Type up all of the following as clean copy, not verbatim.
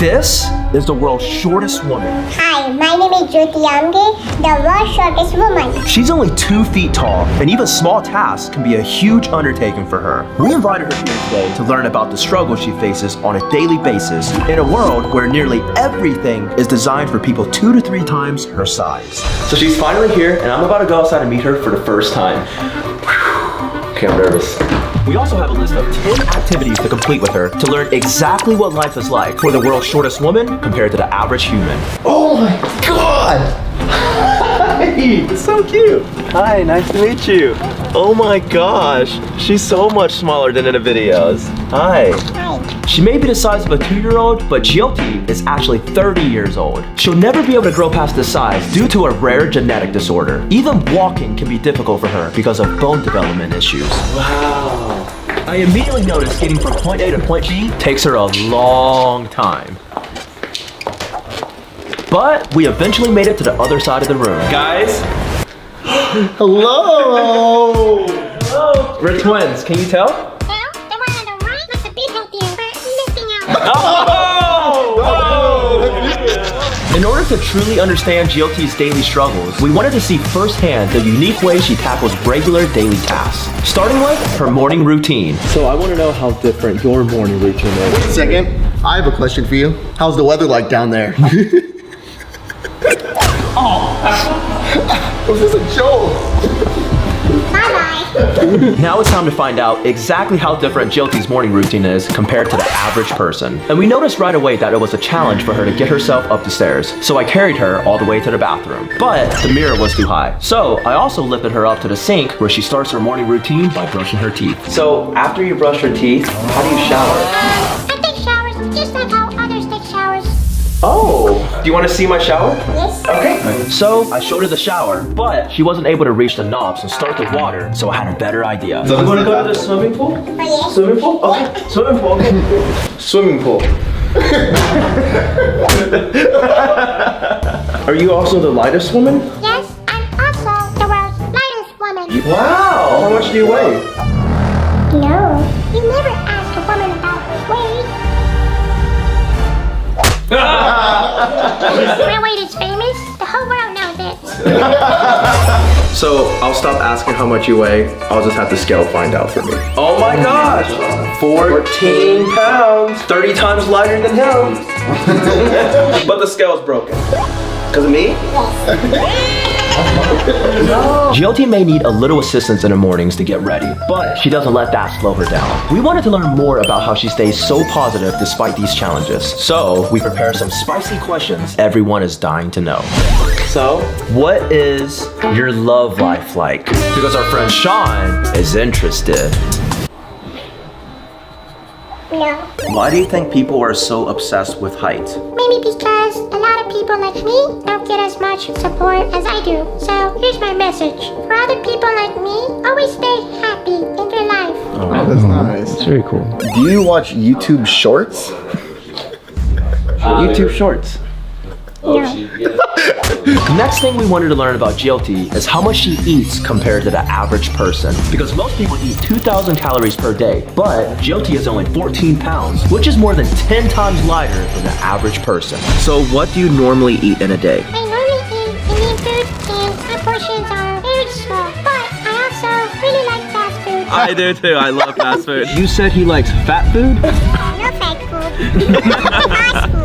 This is the world's shortest woman. Hi, my name is Jyoti Amge, the world's shortest woman. She's only 2 feet tall, and even small tasks can be a huge undertaking for her. We invited her here today to learn about the struggles she faces on a daily basis in a world where nearly everything is designed for people 2 to 3 times her size. So she's finally here, and I'm about to go outside and meet her for the first time. Okay, I'm nervous. We also have a list of 10 activities to complete with her to learn exactly what life is like for the world's shortest woman compared to the average human. Oh my god! Hi! It's so cute! Hi, nice to meet you. Oh my gosh, she's so much smaller than in the videos. Hi. Hi. She may be the size of a 2-year-old, but Jyoti is actually 30 years old. She'll never be able to grow past this size due to a rare genetic disorder. Even walking can be difficult for her because of bone development issues. Wow. I immediately noticed getting from point A to point B takes her a long time. But we eventually made it to the other side of the room. Guys. Hello! Hello. We're twins, can you tell? Well, the one on the right looks a bit healthier, but missing out. Oh! In order to truly understand Jyoti's daily struggles, we wanted to see firsthand the unique way she tackles regular daily tasks. Starting with her morning routine. So I want to know how different your morning routine is. Wait a second. I have a question for you. How's the weather like down there? Was this a joke? Bye-bye. Now it's time to find out exactly how different Jyoti's morning routine is compared to the average person. And we noticed right away that it was a challenge for her to get herself up the stairs. So I carried her all the way to the bathroom. But the mirror was too high. So I also lifted her up to the sink where she starts her morning routine by brushing her teeth. So after you brush your teeth, how do you shower? I take showers just like how others take showers. Oh, do you want to see my shower? Yes. Okay. So I showed her the shower, but she wasn't able to reach the knobs and start the water, so I had a better idea. So you want to go to the swimming pool? Oh, yes. Swimming pool? Okay. Swimming pool. Okay. Swimming pool. Are you also the lightest woman? Yes, I'm also the world's lightest woman. Wow. How much do you weigh? No, you never ask a woman about her weight. My weight is famous. The whole world knows it. So I'll stop asking how much you weigh. I'll just have the scale find out for me. Oh my gosh. 14 pounds. 30 times lighter than him. But the scale's broken. Because of me? Yes. Jyoti may need a little assistance in the mornings to get ready, but she doesn't let that slow her down. We wanted to learn more about how she stays so positive despite these challenges. So we prepare some spicy questions everyone is dying to know. So, what is your love life like? Because our friend Sean is interested. No. Why do you think people are so obsessed with height? Maybe because a lot of people like me don't get as much support as I do. So here's my message. For other people like me, always stay happy in your life. Oh, that's nice. That's very cool. Do you watch YouTube Shorts? YouTube Shorts. No. Next thing we wanted to learn about Jyoti is how much she eats compared to the average person. Because most people eat 2,000 calories per day, but Jyoti is only 14 pounds, which is more than 10 times lighter than the average person. So what do you normally eat in a day? I normally eat Indian food and my portions are very small. But I also really like fast food. I do too, I love fast food. You said he likes fat food? No fat food. Fast food.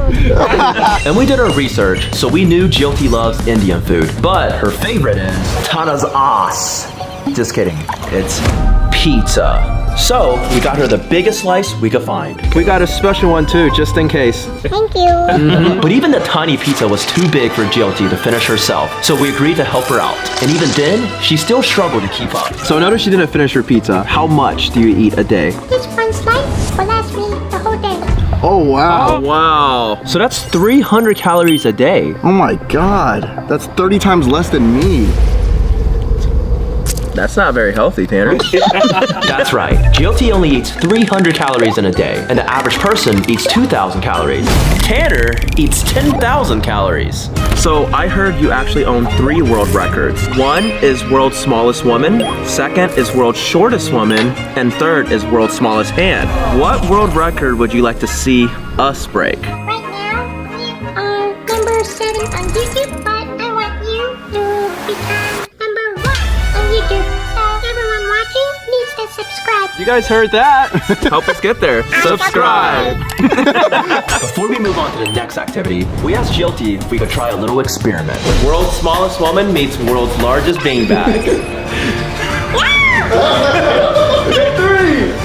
And we did our research, so we knew Jyoti loves Indian food, but her favorite is Tana's ass. Just kidding, it's pizza. So we got her the biggest slice we could find. We got a special one too, just in case. Thank you. But even the tiny pizza was too big for Jyoti to finish herself, so we agreed to help her out. And even then, she still struggled to keep up. So notice she didn't finish her pizza. How much do you eat a day? This one slice will last me the whole day. Oh, wow. Wow. So that's 300 calories a day. Oh my god. That's 30 times less than me. That's not very healthy, Tanner. That's right. Jyoti only eats 300 calories in a day, and the average person eats 2,000 calories. Tanner eats 10,000 calories. So I heard you actually own 3 world records. One is world's smallest woman, second is world's shortest woman, and third is world's smallest hand. What world record would you like to see us break? Right now, number 7 on YouTube, but I want you to become number 1 on YouTube. So everyone watching needs to subscribe. You guys heard that? Help us get there. Subscribe. Before we move on to the next activity, we asked Jilty if we could try a little experiment. World's smallest woman meets world's largest beanbag. 3,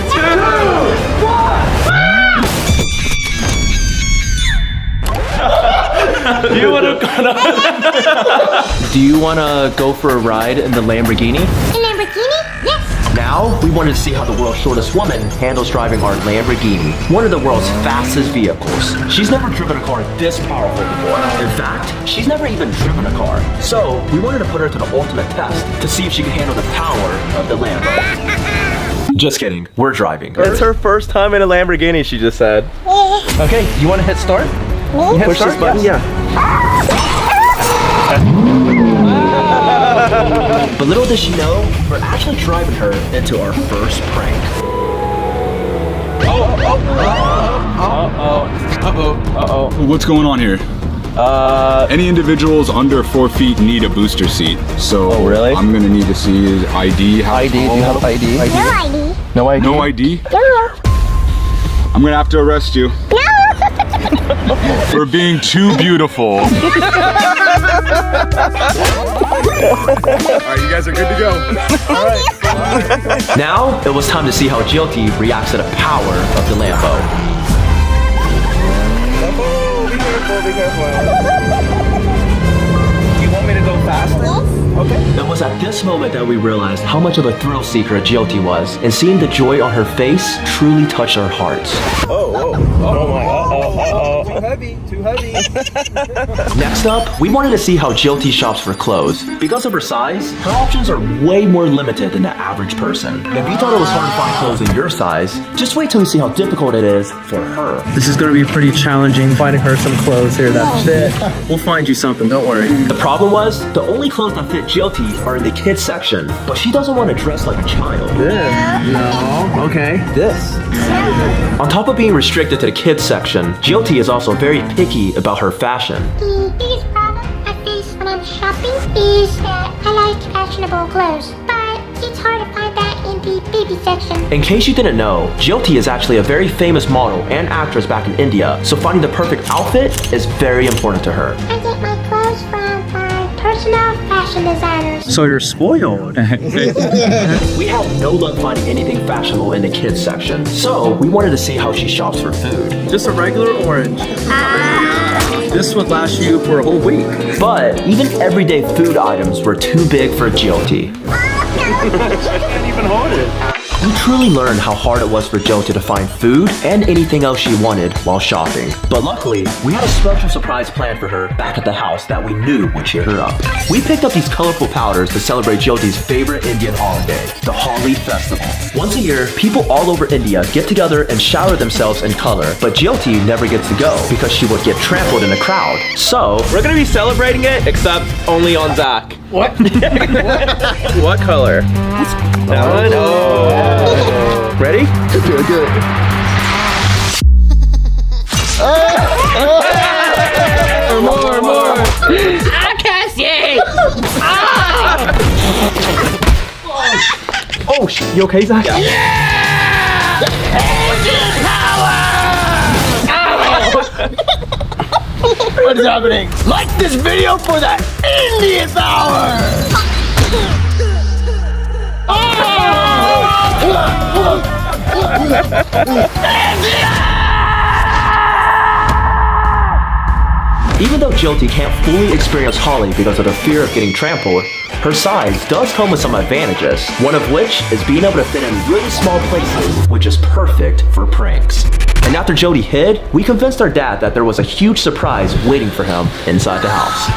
2, 1. Do you wanna go for a ride in the Lamborghini? A Lamborghini? Yes. Now, we wanted to see how the world's shortest woman handles driving our Lamborghini, one of the world's fastest vehicles. She's never driven a car this powerful before. In fact, she's never even driven a car. So, we wanted to put her to the ultimate test to see if she could handle the power of the Lambo. Just kidding, we're driving. It's her first time in a Lamborghini, she just said. Okay, you want to hit start? Me? Push this button? Yeah. But little does she know, we're actually driving her into our first prank. What's going on here? Any individuals under 4 feet need a booster seat. So really? I'm gonna need to see his ID. ID, do you have ID? No ID. No ID? No ID? No. I'm gonna have to arrest you. For being too beautiful. Alright, you guys are good to go. Now, it was time to see how Jilty reacts to the power of the Lambo. Be careful. Do you want me to go faster? Yes. Okay. It was at this moment that we realized how much of a thrill seeker Jilty was, and seeing the joy on her face truly touched our hearts. Too heavy. Next up, we wanted to see how Jilty shops for clothes. Because of her size, her options are way more limited than the average person. If you thought it was hard to find clothes in your size, just wait till you see how difficult it is for her. This is going to be pretty challenging finding her some clothes here that fit. We'll find you something, don't worry. The problem was, the only clothes that fit Jilty are in the kids section, but she doesn't want to dress like a child. No. Okay. This. On top of being restricted to the kids section, Jilty is also very picky about her fashion. The biggest problem I face when I'm shopping is that I like fashionable clothes, but it's hard to find that in the baby section. In case you didn't know, Jilty is actually a very famous model and actress back in India, so finding the perfect outfit is very important to her. I get my clothes from my personal fashion designers. So you're spoiled. We had no luck finding anything fashionable in the kids section, so we wanted to see how she shops for food. Just a regular orange. This would last you for a whole week. But even everyday food items were too big for Jilty. We truly learned how hard it was for Jilty to find food and anything else she wanted while shopping. But luckily, we had a special surprise planned for her back at the house that we knew would cheer her up. We picked up these colorful powders to celebrate Jilty's favorite Indian holiday, the Holi festival. Once a year, people all over India get together and shower themselves in color, but Jilty never gets to go because she would get trampled in a crowd. So, we're gonna be celebrating it, except only on Zach. What? What color? That one? Oh. Ready? Good. More. I can't see! Oh, you okay, Zach? Engine power! What is happening? Like this video for the Indian power! Even though Jilty can't fully experience Holi because of the fear of getting trampled, her size does come with some advantages, one of which is being able to fit in really small places, which is perfect for pranks. And after Jilty hid, we convinced our dad that there was a huge surprise waiting for him inside the house.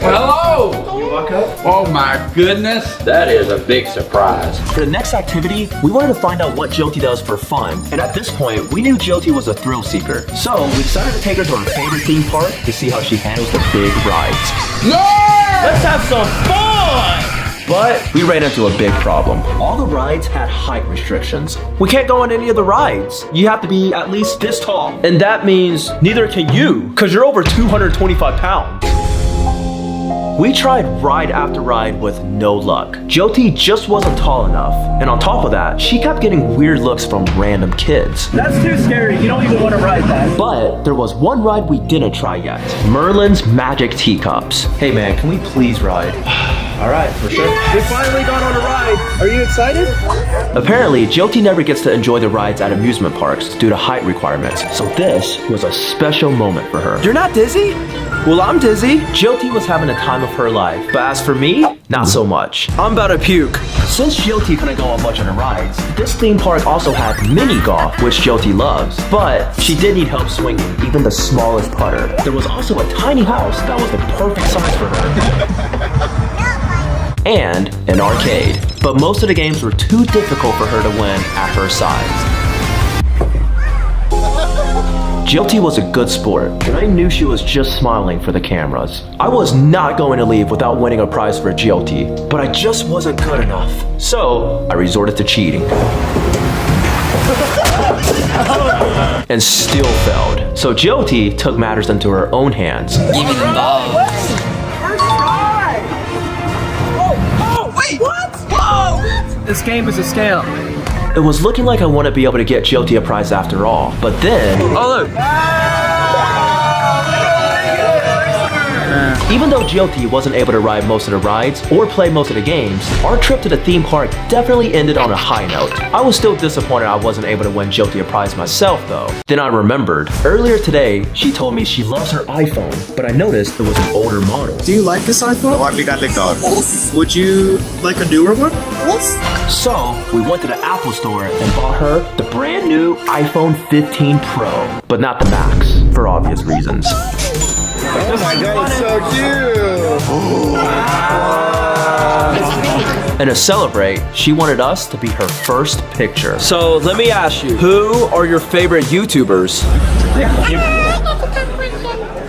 Hello! Can you walk up? Oh my goodness, that is a big surprise. For the next activity, we wanted to find out what Jilty does for fun. And at this point, we knew Jilty was a thrill seeker. So we decided to take her to her favorite theme park to see how she handles the big rides. No! Let's have some fun! But we ran into a big problem. All the rides had height restrictions. We can't go on any of the rides. You have to be at least this tall. And that means neither can you, because you're over 225 pounds. We tried ride after ride with no luck. Jyoti just wasn't tall enough. And on top of that, she kept getting weird looks from random kids. That's too scary. You don't even want to ride that. But there was one ride we didn't try yet. Merlin's Magic Teacups. Hey man, can we please ride? All right, for sure. We finally got on a ride. Are you excited? Apparently, Jyoti never gets to enjoy the rides at amusement parks due to height requirements. So this was a special moment for her. You're not dizzy? Well, I'm dizzy. Jyoti was having a time of her life, but as for me, not so much. I'm about to puke. Since Jyoti couldn't go on much of the rides, this theme park also had mini golf, which Jyoti loves, but she did need help swinging even the smallest putter. There was also a tiny house that was the perfect size for her. And an arcade. But most of the games were too difficult for her to win at her size. Jyoti was a good sport, and I knew she was just smiling for the cameras. I was not going to leave without winning a prize for Jyoti, but I just wasn't good enough. So I resorted to cheating. And still failed. So Jyoti took matters into her own hands. Give me the balls. This game is a scam. It was looking like I wouldn't be able to get Jyoti a prize after all, but then... Oh, look. Even though Jyoti wasn't able to ride most of the rides or play most of the games, our trip to the theme park definitely ended on a high note. I was still disappointed I wasn't able to win Jyoti a prize myself though. Then I remembered. Earlier today, she told me she loves her iPhone, but I noticed it was an older model. Do you like this iPhone? Would you like a newer one? So, we went to the Apple store and bought her the brand new iPhone 15 Pro, but not the Max, for obvious reasons. Oh my god, it's so cute! And to celebrate, she wanted us to be her first picture. So let me ask you, who are your favorite YouTubers?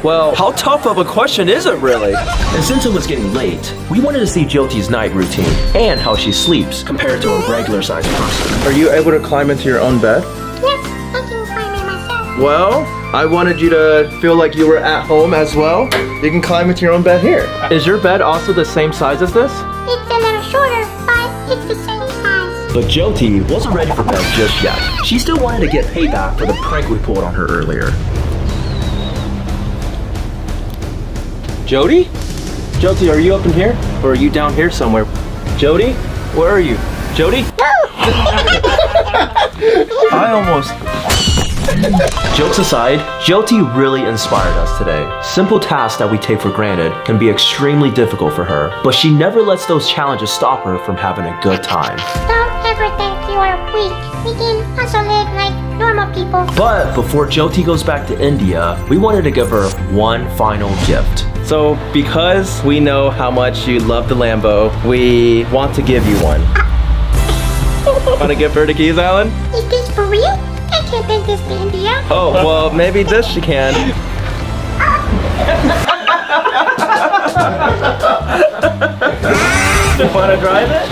Well, how tough of a question is it really? And since it was getting late, we wanted to see Jyoti's night routine and how she sleeps compared to a regular sized person. Are you able to climb into your own bed? Yes, I can climb it myself. Well, I wanted you to feel like you were at home as well. You can climb into your own bed here. Is your bed also the same size as this? It's a little shorter, but it's the same size. But Jyoti wasn't ready for bed just yet. She still wanted to get payback for the prank we pulled on her earlier. Jyoti? Jyoti, are you up in here? Or are you down here somewhere? Jyoti? Where are you? Jyoti? I almost... Jokes aside, Jyoti really inspired us today. Simple tasks that we take for granted can be extremely difficult for her, but she never lets those challenges stop her from having a good time. Don't ever think you are weak. We can also live like normal people. But before Jyoti goes back to India, we wanted to give her one final gift. So, because we know how much you love the Lambo, we want to give you one. Want to give her the keys, Alan? Is this for real? I can't take this to India. Oh, well, maybe this she can. You want to drive it?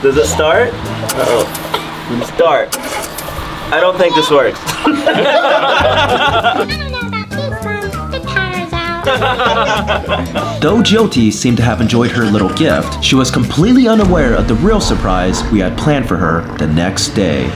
Does it start? Uh-oh. Start. I don't think this works. I don't know about this one. The tire's out. Though Jyoti seemed to have enjoyed her little gift, she was completely unaware of the real surprise we had planned for her the next day.